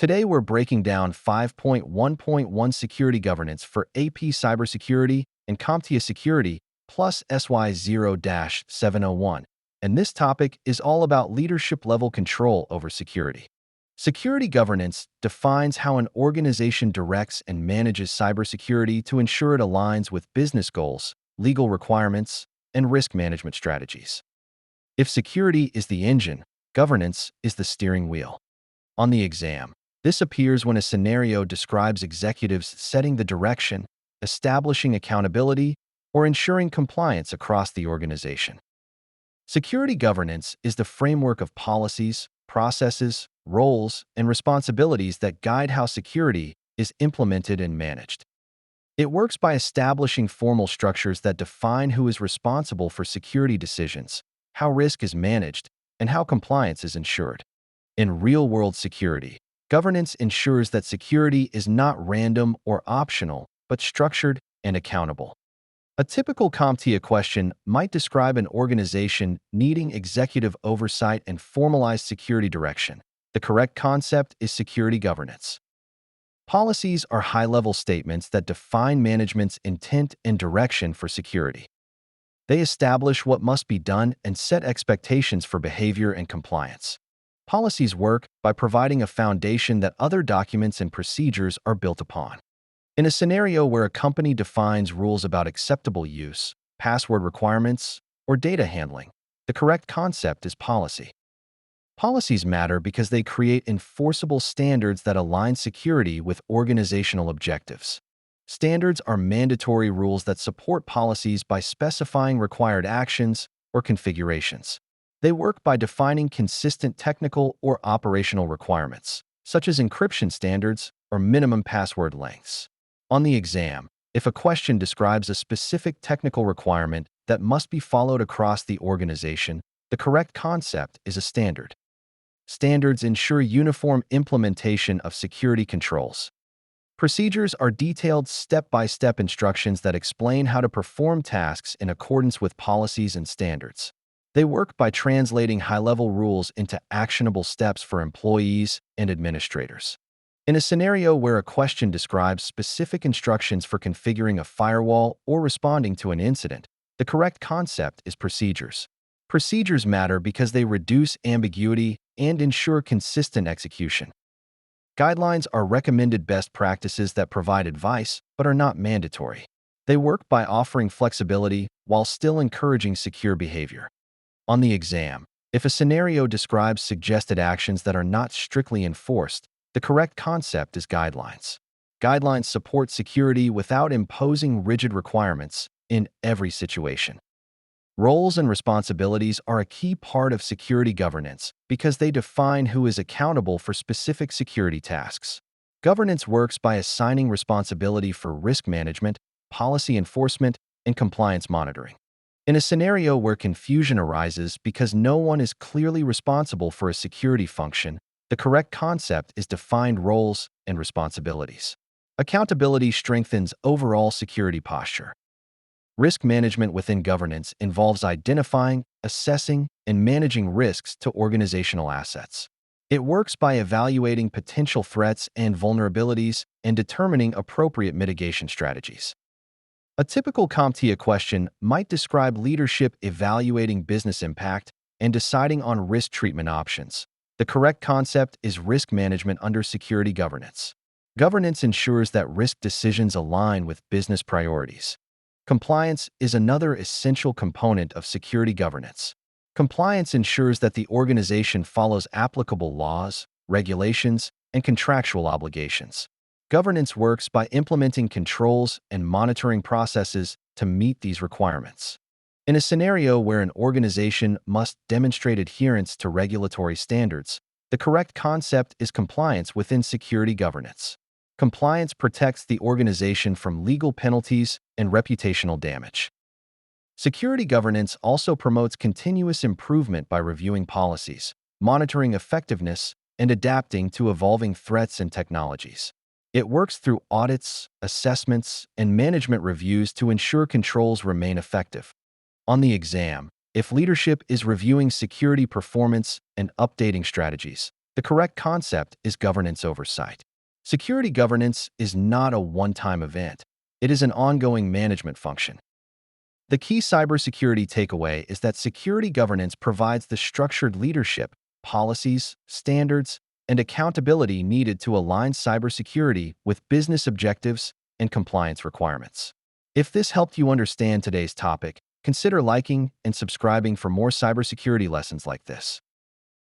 Today, we're breaking down 5.1.1 security governance for AP Cybersecurity and CompTIA Security plus SY0-701. And this topic is all about leadership-level control over security. Security governance defines how an organization directs and manages cybersecurity to ensure it aligns with business goals, legal requirements, and risk management strategies. If security is the engine, governance is the steering wheel. On the exam, this appears when a scenario describes executives setting the direction, establishing accountability, or ensuring compliance across the organization. Security governance is the framework of policies, processes, roles, and responsibilities that guide how security is implemented and managed. It works by establishing formal structures that define who is responsible for security decisions, how risk is managed, and how compliance is ensured. In real-world security, governance ensures that security is not random or optional, but structured and accountable. A typical CompTIA question might describe an organization needing executive oversight and formalized security direction. The correct concept is security governance. Policies are high-level statements that define management's intent and direction for security. They establish what must be done and set expectations for behavior and compliance. Policies work by providing a foundation that other documents and procedures are built upon. In a scenario where a company defines rules about acceptable use, password requirements, or data handling, the correct concept is policy. Policies matter because they create enforceable standards that align security with organizational objectives. Standards are mandatory rules that support policies by specifying required actions or configurations. They work by defining consistent technical or operational requirements, such as encryption standards or minimum password lengths. On the exam, if a question describes a specific technical requirement that must be followed across the organization, the correct concept is a standard. Standards ensure uniform implementation of security controls. Procedures are detailed step-by-step instructions that explain how to perform tasks in accordance with policies and standards. They work by translating high-level rules into actionable steps for employees and administrators. In a scenario where a question describes specific instructions for configuring a firewall or responding to an incident, the correct concept is procedures. Procedures matter because they reduce ambiguity and ensure consistent execution. Guidelines are recommended best practices that provide advice but are not mandatory. They work by offering flexibility while still encouraging secure behavior. On the exam, if a scenario describes suggested actions that are not strictly enforced, the correct concept is guidelines. Guidelines support security without imposing rigid requirements in every situation. Roles and responsibilities are a key part of security governance because they define who is accountable for specific security tasks. Governance works by assigning responsibility for risk management, policy enforcement, and compliance monitoring. In a scenario where confusion arises because no one is clearly responsible for a security function, the correct concept is defined roles and responsibilities. Accountability strengthens overall security posture. Risk management within governance involves identifying, assessing, and managing risks to organizational assets. It works by evaluating potential threats and vulnerabilities and determining appropriate mitigation strategies. A typical CompTIA question might describe leadership evaluating business impact and deciding on risk treatment options. The correct concept is risk management under security governance. Governance ensures that risk decisions align with business priorities. Compliance is another essential component of security governance. Compliance ensures that the organization follows applicable laws, regulations, and contractual obligations. Governance works by implementing controls and monitoring processes to meet these requirements. In a scenario where an organization must demonstrate adherence to regulatory standards, the correct concept is compliance within security governance. Compliance protects the organization from legal penalties and reputational damage. Security governance also promotes continuous improvement by reviewing policies, monitoring effectiveness, and adapting to evolving threats and technologies. It works through audits, assessments, and management reviews to ensure controls remain effective. On the exam, if leadership is reviewing security performance and updating strategies, The correct concept is governance oversight. Security governance is not a one-time event. It is an ongoing management function. The key cybersecurity takeaway is that security governance provides the structured leadership, policies, standards, and accountability needed to align cybersecurity with business objectives and compliance requirements. If this helped you understand today's topic, consider liking and subscribing for more cybersecurity lessons like this.